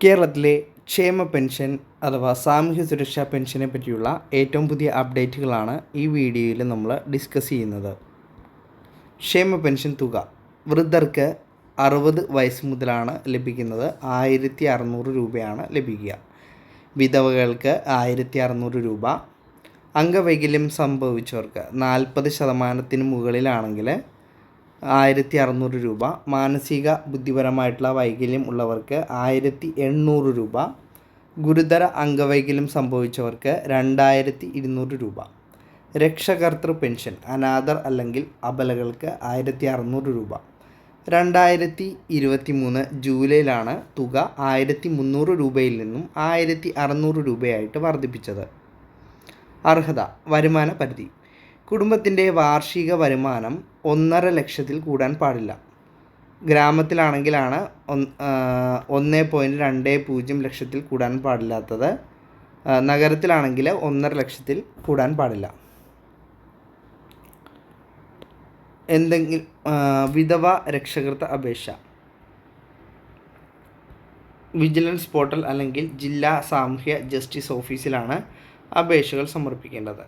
കേരളത്തിലെ ക്ഷേമ പെൻഷൻ അഥവാ സാമൂഹ്യ സുരക്ഷാ പെൻഷനെ പറ്റിയുള്ള ഏറ്റവും പുതിയ അപ്ഡേറ്റുകളാണ് ഈ വീഡിയോയിൽ നമ്മൾ ഡിസ്കസ് ചെയ്യുന്നത്. ക്ഷേമ പെൻഷൻ തുക വൃദ്ധർക്ക് 60 വയസ്സ് മുതലാണ് ലഭിക്കുന്നത്. 1600 രൂപയാണ് ലഭിക്കുക. വിധവകൾക്ക് 1600 രൂപ. അംഗവൈകല്യം സംഭവിച്ചവർക്ക് 40% മുകളിലാണെങ്കിൽ 1600 രൂപ. മാനസിക ബുദ്ധിപരമായിട്ടുള്ള വൈകല്യം ഉള്ളവർക്ക് 1800 രൂപ. ഗുരുതര അംഗവൈകല്യം സംഭവിച്ചവർക്ക് 2200 രൂപ. രക്ഷകർതൃ പെൻഷൻ അനാഥർ അല്ലെങ്കിൽ അബലകൾക്ക് 1600 രൂപ. 2023 ജൂലൈയിലാണ് തുക 1300 രൂപയിൽ നിന്നും 1600 രൂപയായിട്ട് വർദ്ധിപ്പിച്ചത്. അർഹത വരുമാന പരിധി കുടുംബത്തിൻ്റെ വാർഷിക വരുമാനം 1.5 ലക്ഷത്തിൽ കൂടാൻ പാടില്ല. ഗ്രാമത്തിലാണെങ്കിലാണ് 1.20 ലക്ഷത്തിൽ കൂടാൻ പാടില്ലാത്തത്. നഗരത്തിലാണെങ്കിൽ 1.5 ലക്ഷത്തിൽ കൂടാൻ പാടില്ല. വിധവ രക്ഷകർത്ത അപേക്ഷ വിജിലൻസ് പോർട്ടൽ അല്ലെങ്കിൽ ജില്ലാ സാമൂഹ്യ ജസ്റ്റിസ് ഓഫീസിലാണ് അപേക്ഷകൾ സമർപ്പിക്കേണ്ടത്.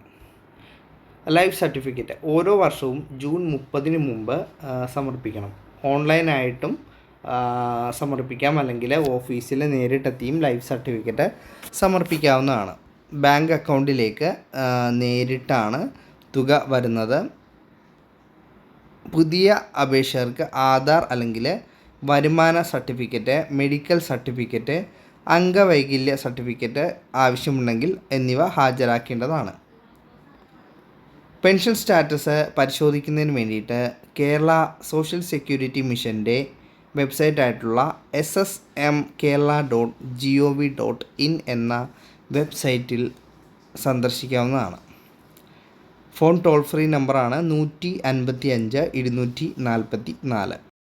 ലൈഫ് സർട്ടിഫിക്കറ്റ് ഓരോ വർഷവും ജൂൺ 30 മുമ്പ് സമർപ്പിക്കണം. ഓൺലൈനായിട്ടും സമർപ്പിക്കാം, അല്ലെങ്കിൽ ഓഫീസിൽ നേരിട്ടെത്തിയും ലൈഫ് സർട്ടിഫിക്കറ്റ് സമർപ്പിക്കാവുന്നതാണ്. ബാങ്ക് അക്കൗണ്ടിലേക്ക് നേരിട്ടാണ് തുക വരുന്നത്. പുതിയ അപേക്ഷകർക്ക് ആധാർ അല്ലെങ്കിൽ വരുമാന സർട്ടിഫിക്കറ്റ്, മെഡിക്കൽ സർട്ടിഫിക്കറ്റ്, അംഗവൈകല്യ സർട്ടിഫിക്കറ്റ് ആവശ്യമുണ്ടെങ്കിൽ എന്നിവ ഹാജരാക്കേണ്ടതാണ്. പെൻഷൻ സ്റ്റാറ്റസ് പരിശോധിക്കുന്നതിന് വേണ്ടിയിട്ട് കേരള സോഷ്യൽ സെക്യൂരിറ്റി മിഷൻ്റെ വെബ്സൈറ്റായിട്ടുള്ള ssmkerala.gov.in എന്ന വെബ്സൈറ്റിൽ സന്ദർശിക്കാവുന്നതാണ്. ഫോൺ ടോൾ ഫ്രീ നമ്പറാണ് 155 244.